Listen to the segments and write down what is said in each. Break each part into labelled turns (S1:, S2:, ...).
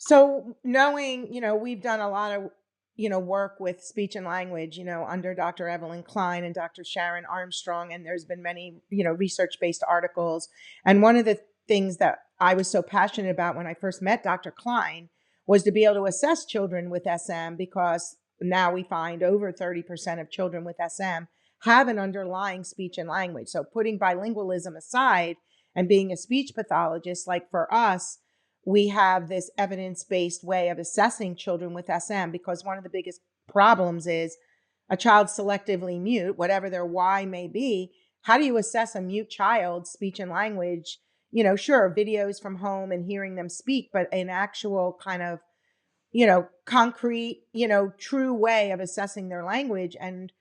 S1: So knowing, we've done a lot of, work with speech and language, under Dr. Evelyn Klein and Dr. Sharon Armstrong, and there's been many, research-based articles. And one of the things that I was so passionate about when I first met Dr. Klein was to be able to assess children with SM, because now we find over 30% of children with SM have an underlying speech and language. So putting bilingualism aside and being a speech pathologist, like for us, we have this evidence-based way of assessing children with SM, because one of the biggest problems is a child selectively mute, whatever their why may be. How do you assess a mute child's speech and language? Sure, videos from home and hearing them speak, but an actual kind of, concrete, true way of assessing their language. And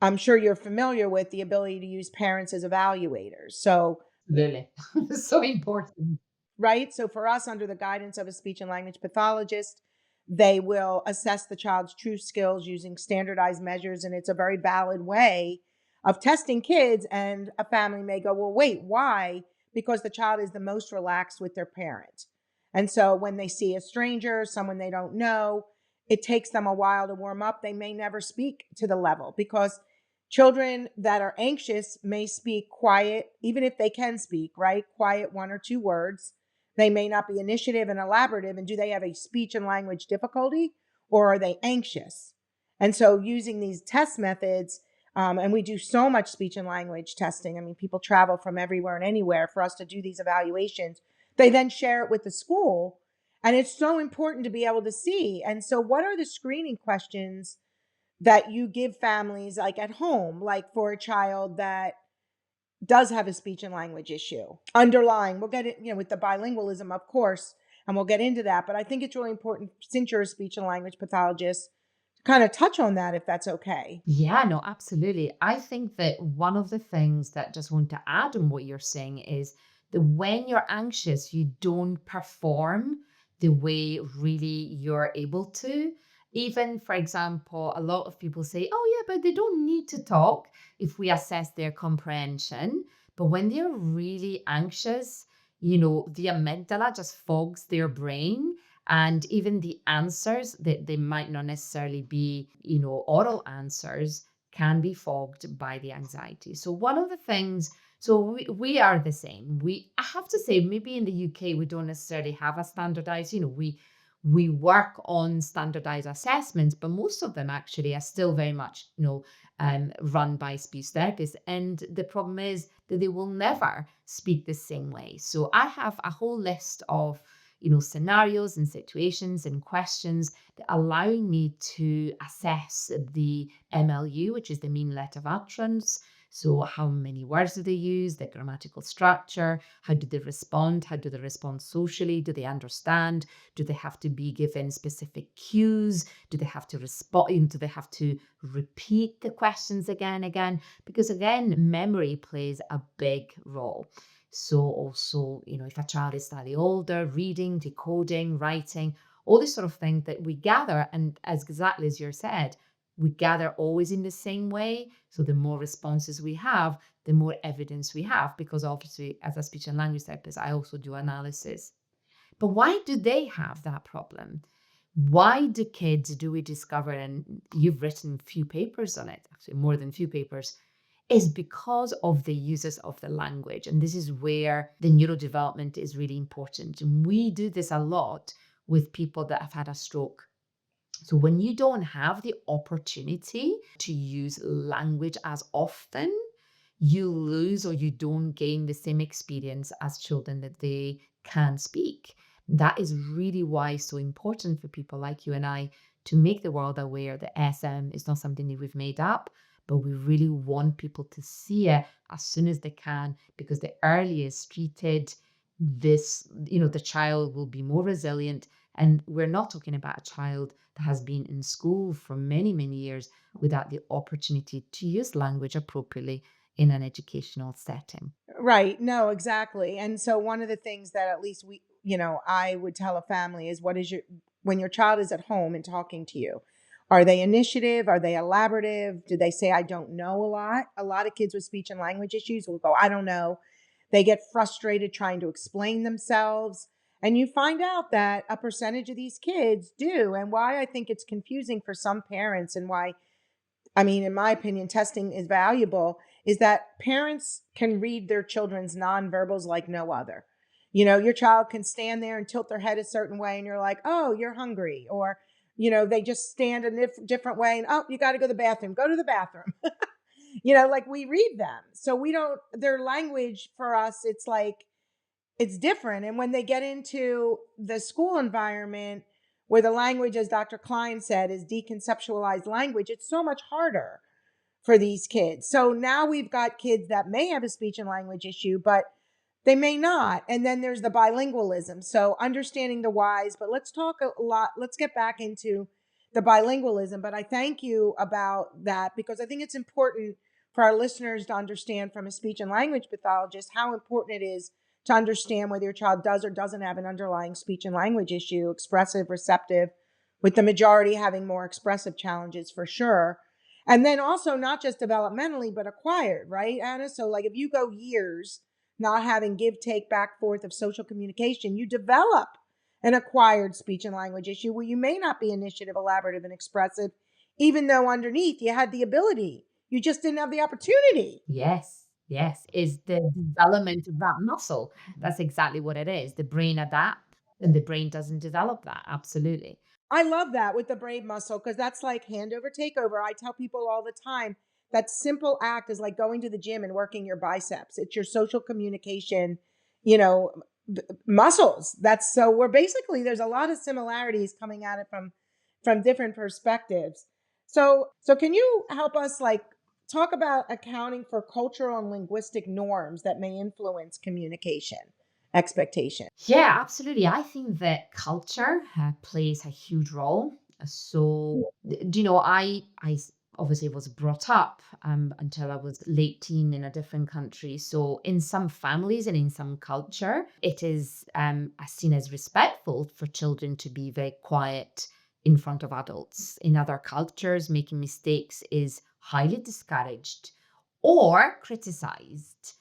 S1: I'm sure you're familiar with the ability to use parents as evaluators. So
S2: Really. So important.
S1: right? So for us, under the guidance of a speech and language pathologist, they will assess the child's true skills using standardized measures. And it's a very valid way of testing kids. And a family may go, well, wait, why? Because the child is the most relaxed with their parent. And so when they see a stranger, someone they don't know, it takes them a while to warm up. They may never speak to the level, because children that are anxious may speak quiet, even if they can speak, right? Quiet, one or two words. They may not be initiative and elaborative. And do they have a speech and language difficulty, or are they anxious? And so using these test methods, and we do so much speech and language testing. I mean, people travel from everywhere and anywhere for us to do these evaluations. They then share it with the school. And it's so important to be able to see. And so what are the screening questions that you give families, like at home, like for a child that does have a speech and language issue underlying? We'll get it, with the bilingualism, of course, and we'll get into that. But I think it's really important, since you're a speech and language pathologist, to kind of touch on that, if that's okay.
S2: Yeah, no, absolutely. I think that one of the things that just want to add on what you're saying is that when you're anxious, you don't perform the way really you're able to. Even, for example, a lot of people say, oh, yeah, but they don't need to talk if we assess their comprehension. But when they're really anxious, the amygdala just fogs their brain, and even the answers that they might not necessarily be, oral answers, can be fogged by the anxiety. So one of the things, so we are the same. I have to say, maybe in the UK, we don't necessarily have a standardized, we work on standardized assessments, but most of them actually are still very much, run by speech therapists. And the problem is that they will never speak the same way. So I have a whole list of scenarios and situations and questions that allow me to assess the MLU, which is the mean letter of utterance. So how many words do they use, the grammatical structure, how do they respond, how do they respond socially, do they understand, do they have to be given specific cues, do they have to respond, do they have to repeat the questions again, because again, memory plays a big role. So also, if a child is slightly older, reading, decoding, writing, all this sort of thing that we gather, and as exactly as you said, we gather always in the same way. So the more responses we have, the more evidence we have, because obviously as a speech and language therapist, I also do analysis. But why do they have that problem? Why do kids, do we discover, and you've written a few papers on it, actually more than a few papers, is because of the uses of the language. And this is where the neurodevelopment is really important. And we do this a lot with people that have had a stroke. So when you don't have the opportunity to use language as often, you lose or you don't gain the same experience as children that they can speak. That is really why it's so important for people like you and I to make the world aware that SM is not something that we've made up, but we really want people to see it as soon as they can, because the earlier it's treated, the child will be more resilient. And we're not talking about a child that has been in school for many, many years without the opportunity to use language appropriately in an educational setting.
S1: Right. No, exactly. And so one of the things that at least I would tell a family is, when your child is at home and talking to you, are they initiative? Are they elaborative? Do they say, I don't know a lot? A lot of kids with speech and language issues will go, I don't know. They get frustrated trying to explain themselves. And you find out that a percentage of these kids do. And why I think it's confusing for some parents, and why, I mean, in my opinion, testing is valuable, is that parents can read their children's nonverbals like no other. Your child can stand there and tilt their head a certain way, and you're like, oh, you're hungry. Or, they just stand a different way, and, oh, you got to go to the bathroom. Go to the bathroom. Like we read them. So we don't, their language for us, it's like, it's different. And when they get into the school environment where the language, as Dr. Klein said, is deconceptualized language, it's so much harder for these kids. So now we've got kids that may have a speech and language issue, but they may not. And then there's the bilingualism. So understanding the whys, but let's talk a lot. Let's get back into the bilingualism. But I thank you about that, because I think it's important for our listeners to understand from a speech and language pathologist how important it is to understand whether your child does or doesn't have an underlying speech and language issue, expressive, receptive, with the majority having more expressive challenges for sure. And then also not just developmentally, but acquired, right, Anna? So like if you go years not having give, take, back, forth of social communication, you develop an acquired speech and language issue where you may not be initiative, elaborative, and expressive, even though underneath you had the ability. You just didn't have the opportunity.
S2: Yes, yes, is the development of that muscle. That's exactly what it is. The brain adapts and the brain doesn't develop that. Absolutely.
S1: I love that with the brave muscle, because that's like hand over takeover. I tell people all the time that simple act is like going to the gym and working your biceps. It's your social communication, you know, muscles. That's so we're basically, there's a lot of similarities coming at it from different perspectives. So can you help us like talk about accounting for cultural and linguistic norms that may influence communication expectation?
S2: Yeah, absolutely. I think that culture plays a huge role. Do you know, obviously was brought up until I was late teen in a different country. So, in some families and in some culture, it is seen as respectful for children to be very quiet in front of adults. In other cultures, making mistakes is highly discouraged or criticized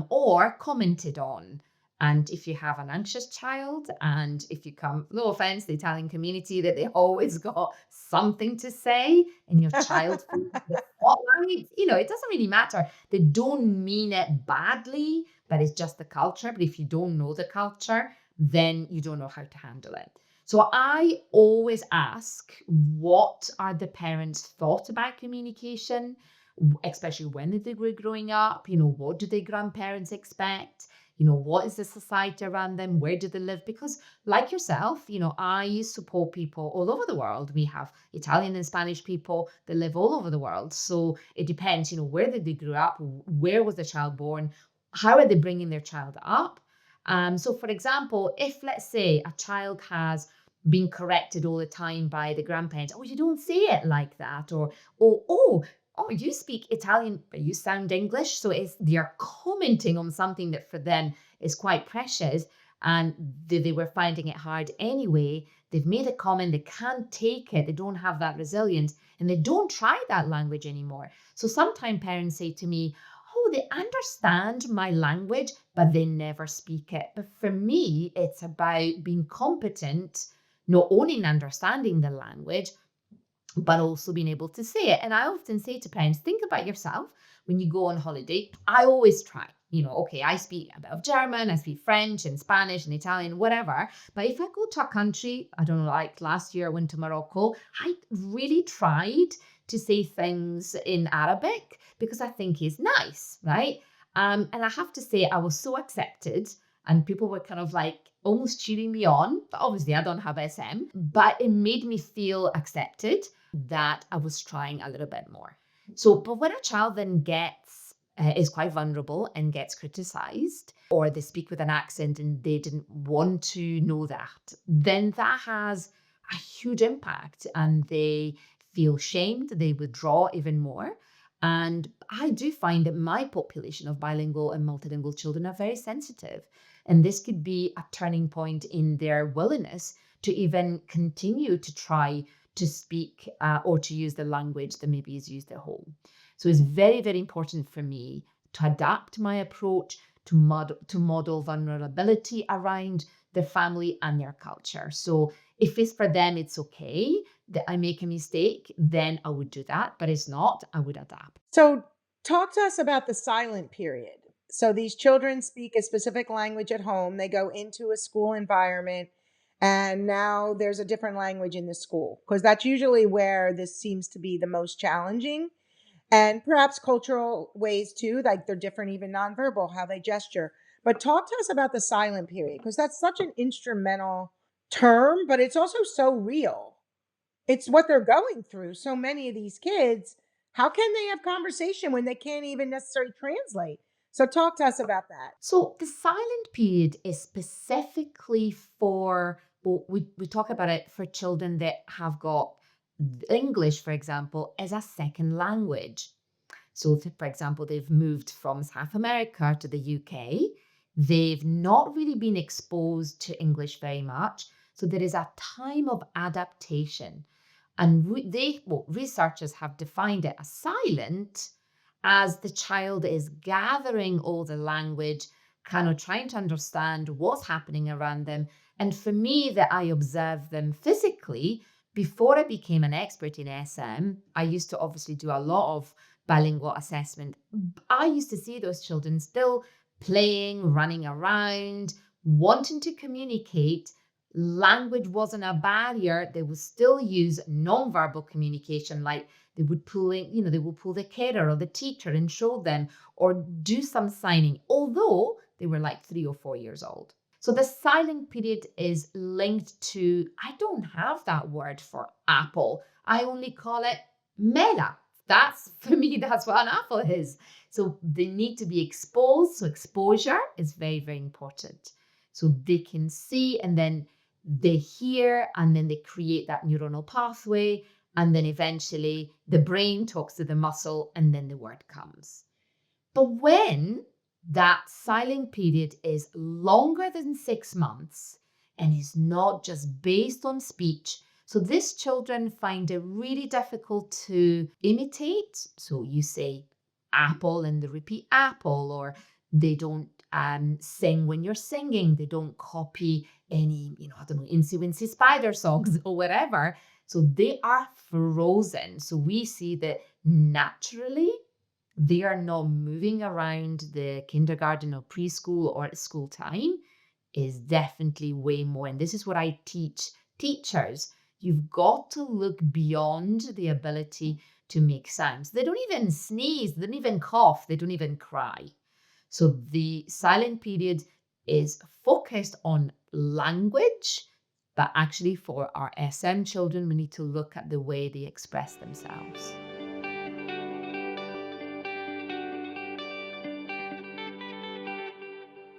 S2: or commented on. And if you have an anxious child, and if you come, no offense, the Italian community, that they always got something to say, and your child feels the spotlight, it doesn't really matter. They don't mean it badly, but it's just the culture. But if you don't know the culture, then you don't know how to handle it. So I always ask, what are the parents' thoughts about communication, especially when they were growing up? What do their grandparents expect? What is the society around them? Where do they live? Because like yourself, I support people all over the world. We have Italian and Spanish people that live all over the world. So it depends, where they grew up, where was the child born, how are they bringing their child up? So for example, if let's say a child has been corrected all the time by the grandparents, oh, you don't say it like that, or oh, you speak Italian, but you sound English. So they're commenting on something that for them is quite precious, and they were finding it hard anyway. They've made a comment, they can't take it, they don't have that resilience, and they don't try that language anymore. So sometimes parents say to me, oh, they understand my language, but they never speak it. But for me, it's about being competent, not only in understanding the language, but also being able to say it. And I often say to parents, think about yourself when you go on holiday. I always try, okay, I speak a bit of German, I speak French and Spanish and Italian, whatever. But if I go to a country, I don't know, like last year I went to Morocco, I really tried to say things in Arabic because I think it's nice, right? And I have to say, I was so accepted, and people were kind of like almost cheering me on. But obviously, I don't have SM, but it made me feel accepted that I was trying a little bit more. So, but when a child then is quite vulnerable and gets criticized, or they speak with an accent and they didn't want to know that, then that has a huge impact, and they feel shamed, they withdraw even more. And I do find that my population of bilingual and multilingual children are very sensitive. And this could be a turning point in their willingness to even continue to try to speak or to use the language that maybe is used at home. So it's very, very important for me to adapt my approach, to model vulnerability around their family and their culture. So if it's for them, it's okay that I make a mistake, then I would do that. But it's not, I would adapt.
S1: So, talk to us about the silent period. So, these children speak a specific language at home, they go into a school environment, and now there's a different language in the school, because that's usually where this seems to be the most challenging. And perhaps cultural ways too, like they're different, even nonverbal, how they gesture. But talk to us about the silent period, because that's such an instrumental term, but it's also so real. It's what they're going through. So many of these kids, how can they have conversation when they can't even necessarily translate? So talk to us about that.
S2: So the silent period is specifically for, well, we talk about it for children that have got English, for example, as a second language. So, if, for example, they've moved from South America to the UK, they've not really been exposed to English very much. So, there is a time of adaptation. And researchers have defined it as silent as the child is gathering all the language, kind of trying to understand what's happening around them. And for me, that I observe them physically, before I became an expert in SM, I used to obviously do a lot of bilingual assessment. I used to see those children still playing, running around, wanting to communicate. Language wasn't a barrier. They would still use nonverbal communication, like they would pull in, they would pull the carer or the teacher and show them or do some signing, although they were like 3 or 4 years old. So the silent period is linked to, I don't have that word for apple. I only call it mela. That's, for me, that's what an apple is. So they need to be exposed. So exposure is very, very important. So they can see and then they hear and then they create that neuronal pathway. And then eventually the brain talks to the muscle and then the word comes. But when that silent period is longer than 6 months and is not just based on speech, so these children find it really difficult to imitate. So you say apple and they repeat apple, or they don't sing when you're singing. They don't copy any, I don't know, Incy Wincy Spider songs or whatever. So they are frozen. So we see that naturally they are not moving around the kindergarten or preschool or at school time is definitely way more. And this is what I teach teachers. You've got to look beyond the ability to make sounds. They don't even sneeze, they don't even cough, they don't even cry. So the silent period is focused on language, but actually for our SM children, we need to look at the way they express themselves.